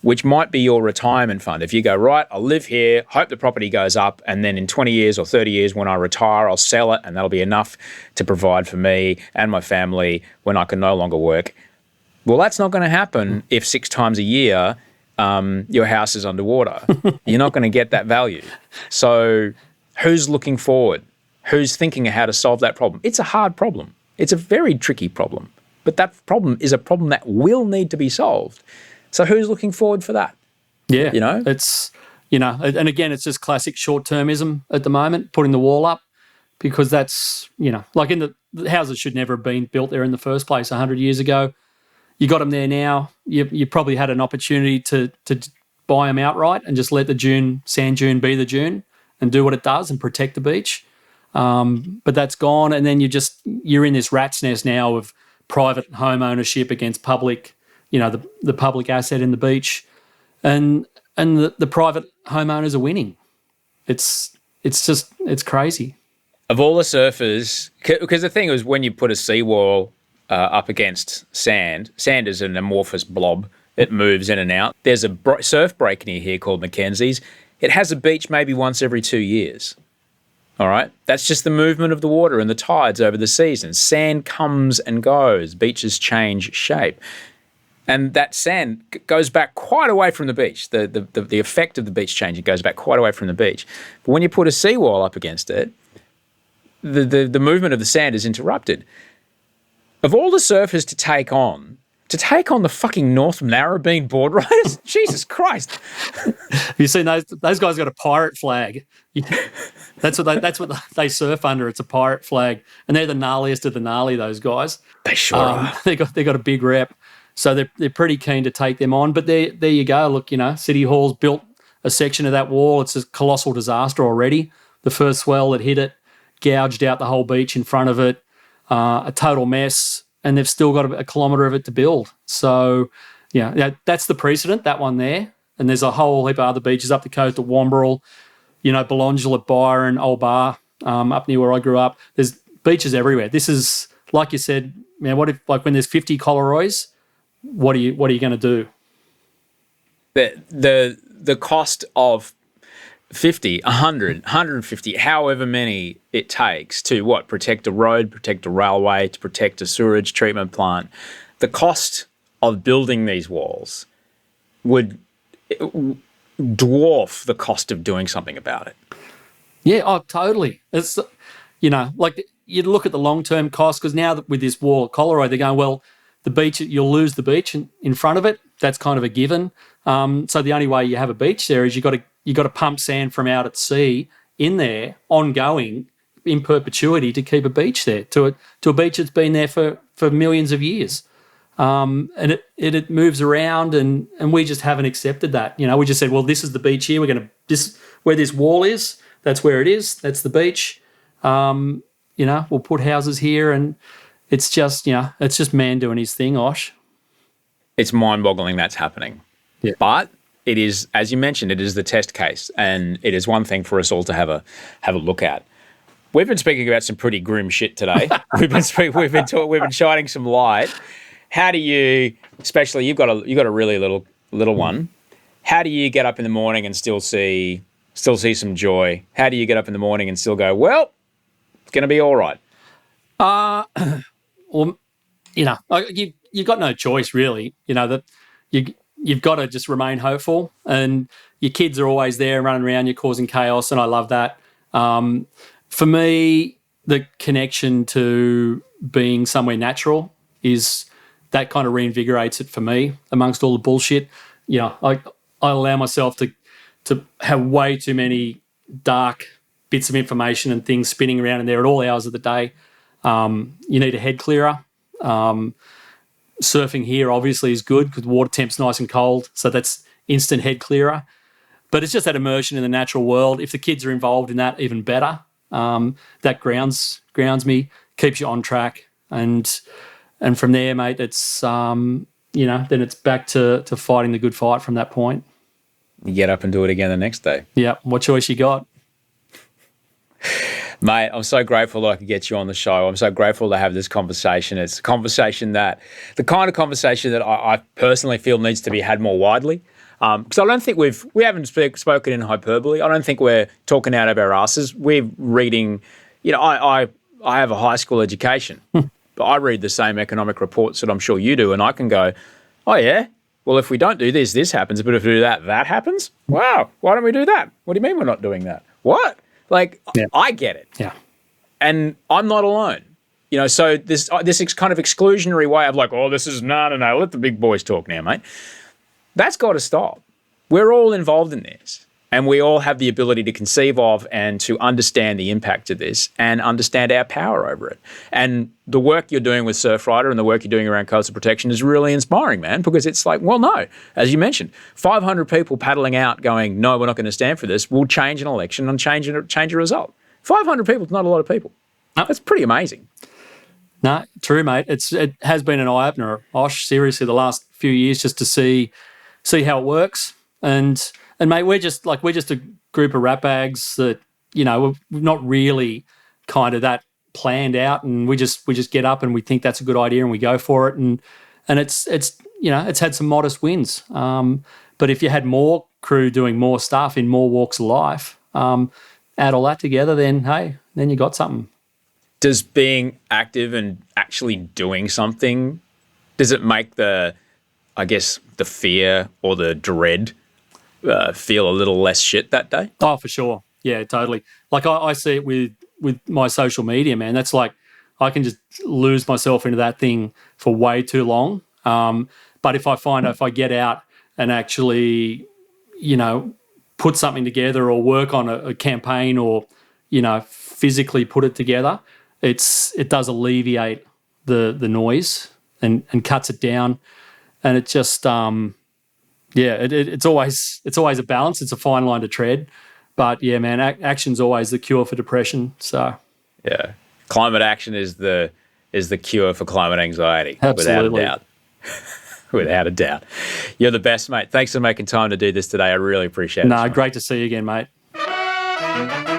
which might be your retirement fund. If you go, right, I'll live here, hope the property goes up, and then in 20 years or 30 years when I retire, I'll sell it, and that'll be enough to provide for me and my family when I can no longer work. Well, that's not going to happen if 6 times a year your house is underwater. You're not going to get that value. So who's looking forward? Who's thinking of how to solve that problem? It's a hard problem. It's a very tricky problem. But that problem is a problem that will need to be solved. So who's looking forward for that? Yeah. You know? It's, and again, it's just classic short-termism at the moment, putting the wall up, because that's, like the houses should never have been built there in the first place 100 years ago. You got them there now. You probably had an opportunity to buy them outright and just let the sand dune be the dune and do what it does and protect the beach. But that's gone, and then you're in this rat's nest now of private home ownership against public, the public asset in the beach, and the private homeowners are winning. It's crazy. Of all the surfers, because the thing is, when you put a seawall up against sand is an amorphous blob. It moves in and out. There's a surf break near here called Mackenzie's. It has a beach maybe once every 2 years. All right? That's just the movement of the water and the tides over the seasons. Sand comes and goes. Beaches change shape. And that sand goes back quite away from the beach. The effect of the beach change, it goes back quite away from the beach. But when you put a seawall up against it, the movement of the sand is interrupted. Of all the surfers to take on the fucking North Narrabeen board riders, Jesus Christ! Have you seen those guys got a pirate flag? That's what they surf under. It's a pirate flag, and they're the gnarliest of the gnarly. Those guys. They sure are. They got a big rep, so they're pretty keen to take them on. But there you go. Look, City Hall's built a section of that wall. It's a colossal disaster already. The first swell that hit it gouged out the whole beach in front of it. A total mess, and they've still got a kilometre of it to build. So, that's the precedent, that one there. And there's a whole heap of other beaches up the coast at Wamberal Belongela, Byron, Old Bar, up near where I grew up. There's beaches everywhere. This is, like you said, man, what if, like, when there's 50 Collaroys, what are you going to do? The cost of 50, 100, 150, however many it takes to protect a road, protect a railway, to protect a sewage treatment plant. The cost of building these walls would dwarf the cost of doing something about it. Yeah, oh, totally. It's, like you look at the long-term cost, because now with this wall at Collaroy, they're going, well, the beach, you'll lose the beach in front of it. That's kind of a given. So the only way you have a beach there is you got to pump sand from out at sea in there, ongoing, in perpetuity, to keep a beach there, to a beach that's been there for millions of years. And it moves around, and we just haven't accepted that. We just said, well, this is the beach here. Where this wall is, that's where it is. That's the beach. We'll put houses here, and it's just man doing his thing, Osh. It's mind-boggling that's happening. Yeah. But it is, as you mentioned, it is the test case, and it is one thing for us all to have a look at. We've been speaking about some pretty grim shit today. we've been shining some light. How do you, especially you've got a really little one. How do you get up in the morning and still see some joy? How do you get up in the morning and still go, well, it's going to be all right? Well, you've got no choice, really. That you've got to just remain hopeful, and your kids are always there running around you, causing chaos, and I love that. For me, the connection to being somewhere natural is that kind of reinvigorates it for me amongst all the bullshit. I allow myself to have way too many dark bits of information and things spinning around in there at all hours of the day. You need a head clearer. Surfing here obviously is good because the water temp's nice and cold, so that's instant head clearer. But it's just that immersion in the natural world. If the kids are involved in that, even better. That grounds me, keeps you on track, and from there, mate, it's then it's back to fighting the good fight from that point. You get up and do it again the next day. Yeah, what choice you got? Mate, I'm so grateful that I could get you on the show. I'm so grateful to have this conversation. It's a conversation the kind of conversation that I personally feel needs to be had more widely. Because I don't think we haven't spoken in hyperbole. I don't think we're talking out of our asses. We're reading, I have a high school education, but I read the same economic reports that I'm sure you do, and I can go, oh yeah, well, if we don't do this, this happens, but if we do that, that happens? Wow, why don't we do that? What do you mean we're not doing that? What? Yeah. I get it. Yeah. And I'm not alone. So this kind of exclusionary way of like, oh, this is, no, let the big boys talk now, mate. That's got to stop. We're all involved in this, and we all have the ability to conceive of and to understand the impact of this and understand our power over it. And the work you're doing with Surfrider and the work you're doing around coastal protection is really inspiring, man, because it's like, well, no, as you mentioned, 500 people paddling out going, no, we're not going to stand for this, will change an election and change a result. 500 people is not a lot of people. No. That's pretty amazing. No, true, mate. It has been an eye-opener, Osh, seriously, the last few years, just to see how it works. And mate, we're just a group of ratbags that, we're not really kind of that planned out, and we just get up and we think that's a good idea and we go for it, and it's had some modest wins. But if you had more crew doing more stuff in more walks of life, add all that together, then you got something. Does being active and actually doing something, does it make the fear or the dread feel a little less shit that day? Oh, for sure. Yeah, totally. Like I see it with my social media, man. That's like I can just lose myself into that thing for way too long. But if I get out and actually, put something together or work on a campaign or, physically put it together, it does alleviate the noise and cuts it down. And it just, it's always a balance. It's a fine line to tread. But yeah, man, action's always the cure for depression. So yeah, climate action is the cure for climate anxiety. Absolutely. Without a doubt. Without a doubt. You're the best, mate. Thanks for making time to do this today. I really appreciate it. No, great to see you again, mate. Bye.